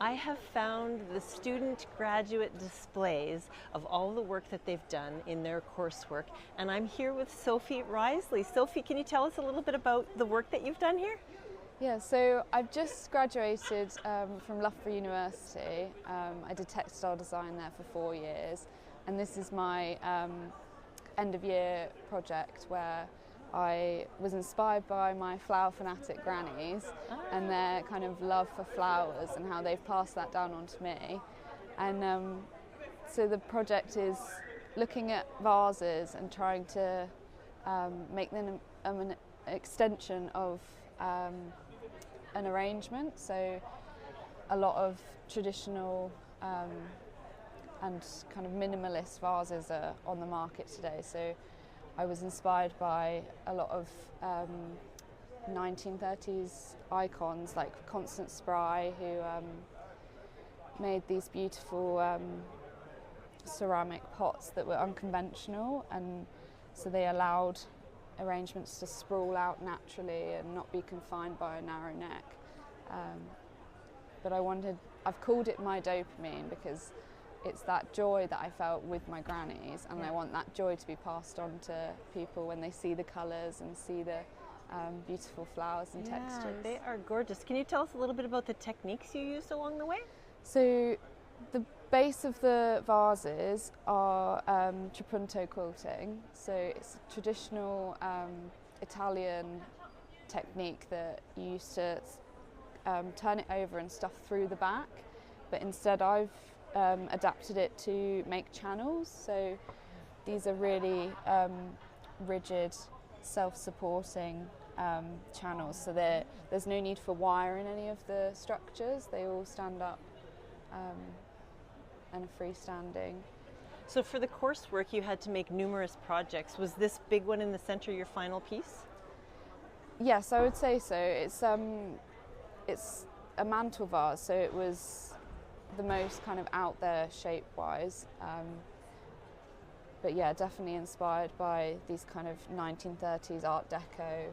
I have found the student graduate displays of all the work that they've done in their coursework, and I'm here with Sophie Risley. Sophie, can you tell us a little bit about the work that you've done here? Yeah, so I've just graduated from Loughborough University. I did textile design there for 4 years, and this is my end of year project where I was inspired by my flower fanatic grannies and their kind of love for flowers and how they've passed that down onto me. And so the project is looking at vases and trying to make them an extension of an arrangement. So a lot of traditional and kind of minimalist vases are on the market today. So I was inspired by a lot of 1930s icons like Constance Spry, who made these beautiful ceramic pots that were unconventional, and so they allowed arrangements to sprawl out naturally and not be confined by a narrow neck. But I've called it my dopamine because it's that joy that I felt with my grannies, and I want that joy to be passed on to people when they see the colours and see the beautiful flowers and textures. They are gorgeous. Can you tell us a little bit about the techniques you used along the way? So the base of the vases are trapunto quilting. So it's a traditional Italian technique that you used to turn it over and stuff through the back, but instead I've adapted it to make channels. So these are really rigid, self-supporting channels, so there's no need for wire in any of the structures. They all stand up and are freestanding. So for the coursework you had to make numerous projects. Was this big one in the center your final piece? Yes, I would say so. It's a mantle vase, so it was the most kind of out there shape-wise, but yeah, definitely inspired by these kind of 1930s Art Deco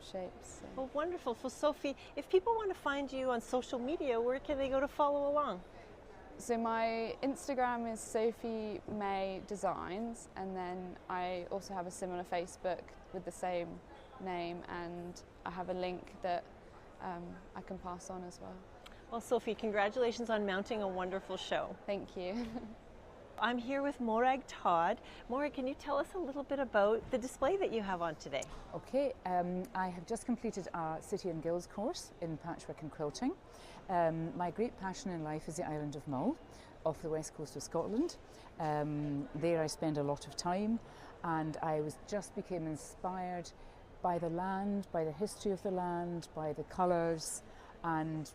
shapes. So. Well, wonderful. So Sophie, if people want to find you on social media, where can they go to follow along? So my Instagram is Sophie May Designs, and then I also have a similar Facebook with the same name, and I have a link that I can pass on as well. Well, Sophie, congratulations on mounting a wonderful show. Thank you. I'm here with Morag Todd. Morag, can you tell us a little bit about the display that you have on today? Okay, I have just completed a City and Guilds course in Patchwork and Quilting. My great passion in life is the island of Mull, off the west coast of Scotland. There I spend a lot of time, and I became inspired by the land, by the history of the land, by the colours, and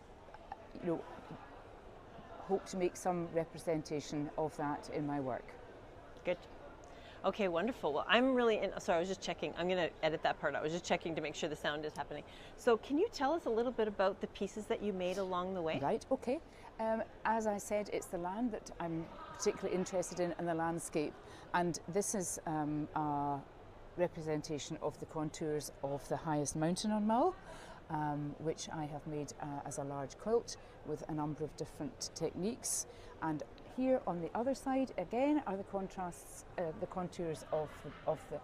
hope to make some representation of that in my work. Good. Okay, wonderful. Well, I'm really sorry, I was just checking. I'm going to edit that part. I was just checking to make sure the sound is happening. So can you tell us a little bit about the pieces that you made along the way? Right, okay. As I said, it's the land that I'm particularly interested in, and the landscape. And this is a representation of the contours of the highest mountain on Mull, which I have made as a large quilt with a number of different techniques. And here on the other side again are the contrasts, the contours of the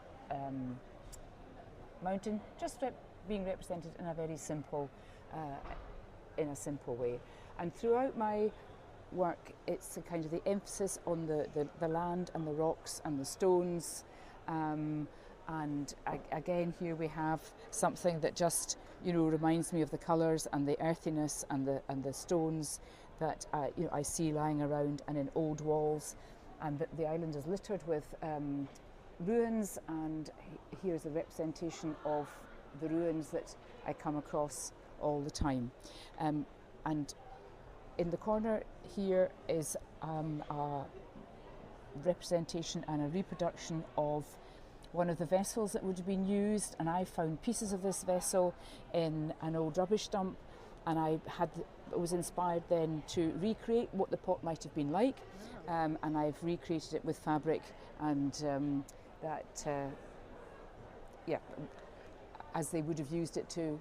mountain, just being represented in a very simple, way. And throughout my work, it's kind of the emphasis on the land and the rocks and the stones. And again, here we have something that just reminds me of the colours and the earthiness and the stones that I see lying around and in old walls. And the island is littered with ruins, and here's a representation of the ruins that I come across all the time. And in the corner here is a representation and a reproduction of one of the vessels that would have been used, and I found pieces of this vessel in an old rubbish dump, and I was inspired then to recreate what the pot might have been like, and I've recreated it with fabric, and as they would have used it to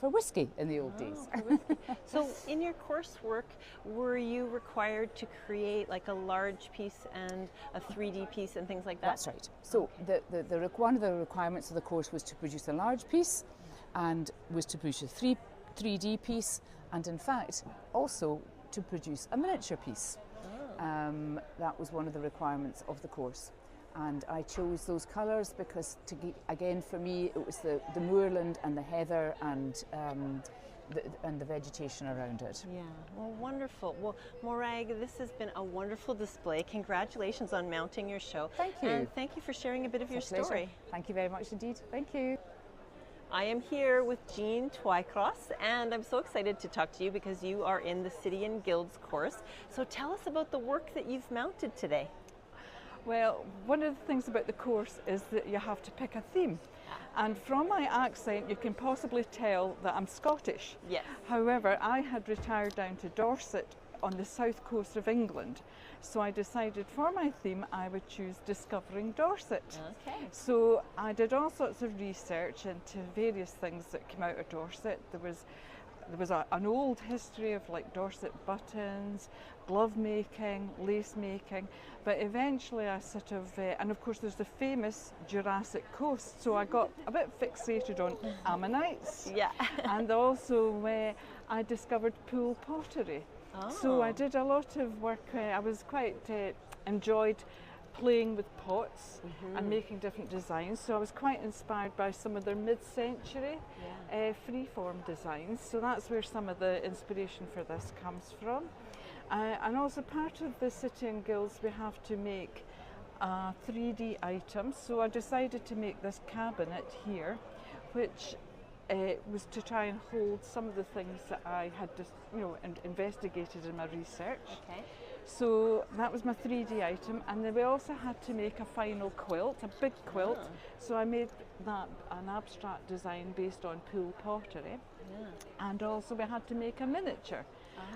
for whiskey in the old days. For whiskey. So in your coursework, were you required to create like a large piece and a 3D piece and things like that? That's right. So one of the requirements of the course was to produce a large piece and was to produce a 3D piece, and in fact also to produce a miniature piece. That was one of the requirements of the course. And I chose those colours because, again, for me, it was the moorland and the heather and the vegetation around it. Yeah, well, wonderful. Well, Morag, this has been a wonderful display. Congratulations on mounting your show. Thank you. And thank you for sharing a bit of your story. Thank you very much indeed. Thank you. I am here with TWYCROSS, and I'm so excited to talk to you because you are in the City and Guilds course. So tell us about the work that you've mounted today. Well, one of the things about the course is that you have to pick a theme. And from my accent, you can possibly tell that I'm Scottish. Yes. However, I had retired down to Dorset on the south coast of England. So I decided for my theme, I would choose Discovering Dorset. Okay. So I did all sorts of research into various things that came out of Dorset. There was an old history of like Dorset buttons, glove making, lace making, but eventually I sort of, and of course there's the famous Jurassic Coast, so I got a bit fixated on ammonites. Yeah. And also I discovered pool pottery. Oh. So I did a lot of work, I was quite enjoyed playing with pots and making different designs, so I was quite inspired by some of their mid-century freeform designs, so that's where some of the inspiration for this comes from. And also part of the City and Guilds, we have to make 3D items, so I decided to make this cabinet here, which was to try and hold some of the things that I had just, investigated in my research. Okay. So that was my 3D item, and then we also had to make a final quilt, a big quilt. So I made that an abstract design based on pool pottery. And also we had to make a miniature.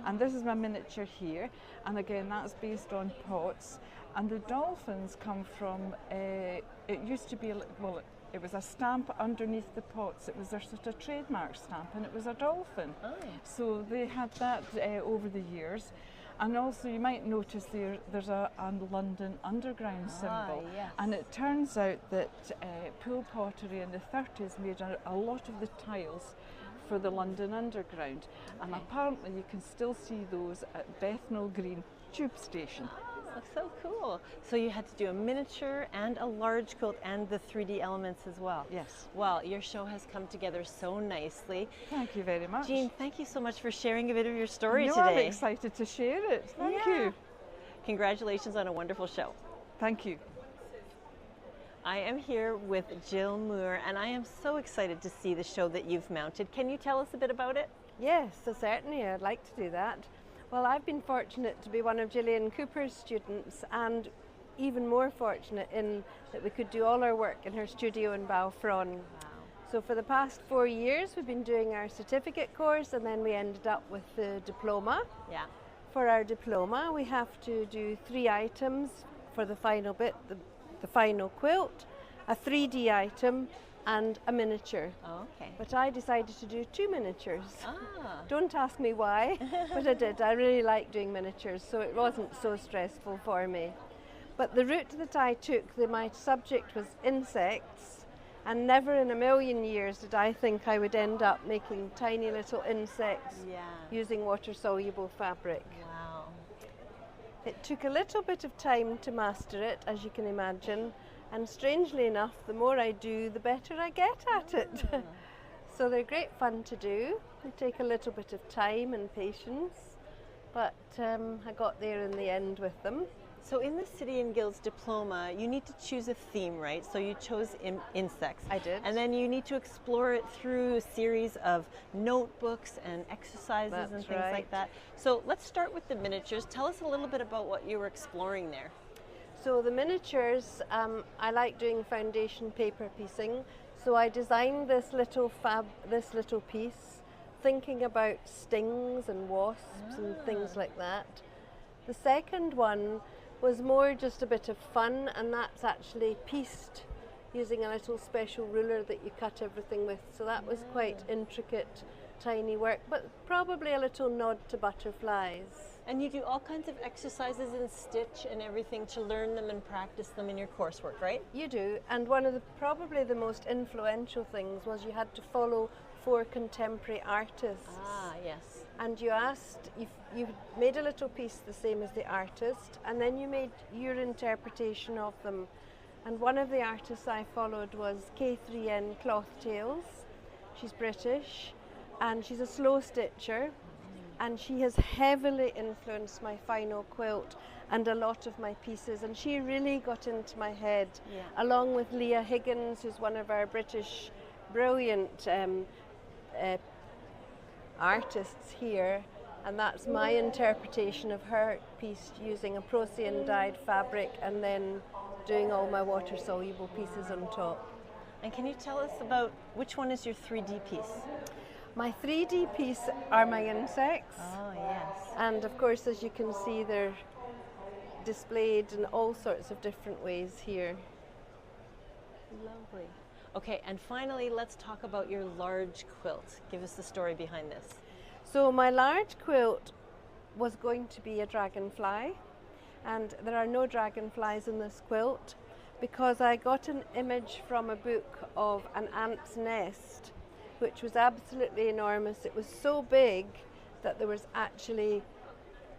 And this is my miniature here, and again that's based on pots. And the dolphins come from, it used to be, well, it was a stamp underneath the pots. It was their sort of trademark stamp, and it was a dolphin. So they had that over the years. And also you might notice there's a London Underground symbol. Yes. And it turns out that pool pottery in the 30s made a lot of the tiles for the London Underground. And apparently you can still see those at Bethnal Green Tube Station. Oh, so cool. So you had to do a miniature and a large quilt and the 3D elements as well. Yes. Well, your show has come together so nicely. Thank you very much. Jean, thank you so much for sharing a bit of your story today. I'm excited to share it. Thank you. Congratulations on a wonderful show. Thank you. I am here with Jill Moore, and I am so excited to see the show that you've mounted. Can you tell us a bit about it? Yes, so certainly I'd like to do that. Well, I've been fortunate to be one of Gillian Cooper's students, and even more fortunate in that we could do all our work in her studio in Balfron. Wow. So for the past 4 years we've been doing our certificate course, and then we ended up with the diploma. Yeah. For our diploma we have to do 3 items for the final bit, the final quilt, a 3D item and a miniature. Oh, okay. But I decided to do 2 miniatures. Ah. Don't ask me why, but I did. I really like doing miniatures, so it wasn't so stressful for me. But the route that I took, my subject was insects, and never in a million years did I think I would end up making tiny little insects using water-soluble fabric. Wow. It took a little bit of time to master it, as you can imagine, and strangely enough, the more I do, the better I get at it. So they're great fun to do. They take a little bit of time and patience, but I got there in the end with them. So in the City and Guilds diploma, you need to choose a theme, right? So you chose insects. I did. And then you need to explore it through a series of notebooks and exercises and things like that. So let's start with the miniatures. Tell us a little bit about what you were exploring there. So the miniatures, I like doing foundation paper piecing. So I designed this little piece, thinking about stings and wasps and things like that. The second one was more just a bit of fun, and that's actually pieced using a little special ruler that you cut everything with. So that was quite intricate tiny work, but probably a little nod to butterflies. And you do all kinds of exercises in stitch and everything to learn them and practice them in your coursework, right? You do, and one of the probably the most influential things was you had to follow 4 contemporary artists. Ah, yes. And you asked, you made a little piece the same as the artist, and then you made your interpretation of them. And one of the artists I followed was K3N Cloth Tales. She's British, and she's a slow stitcher, and she has heavily influenced my final quilt and a lot of my pieces, and she really got into my head, along with Leah Higgins, who's one of our British brilliant artists here, and that's my interpretation of her piece using a Procyon dyed fabric and then doing all my water soluble pieces on top. And can you tell us about which one is your 3D piece? My 3D piece are my insects. Oh, yes. And of course, as you can see, they're displayed in all sorts of different ways here. Lovely. Okay, and finally, let's talk about your large quilt. Give us the story behind this. So my large quilt was going to be a dragonfly, and there are no dragonflies in this quilt because I got an image from a book of an ant's nest, which was absolutely enormous. It was so big that there was actually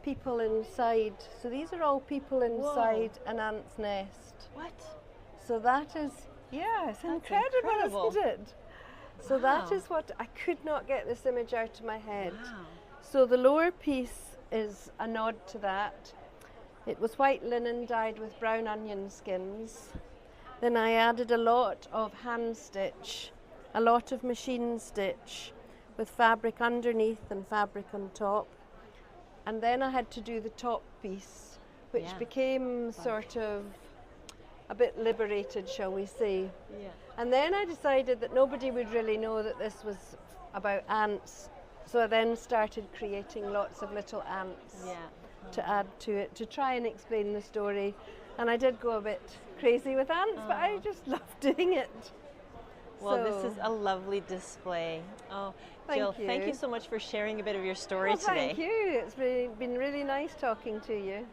people inside. So these are all people inside an ant's nest. What? So that is, yeah, it's incredible, isn't it? So that is what, I could not get this image out of my head. Wow. So the lower piece is a nod to that. It was white linen dyed with brown onion skins. Then I added a lot of hand stitch, a lot of machine stitch with fabric underneath and fabric on top. And then I had to do the top piece, which became sort of a bit liberated, shall we say. Yeah. And then I decided that nobody would really know that this was about ants. So I then started creating lots of little ants to add to it, to try and explain the story. And I did go a bit crazy with ants, but I just love doing it. Well, this is a lovely display. Oh, Jill, thank you so much for sharing a bit of your story today. Thank you. It's been really nice talking to you.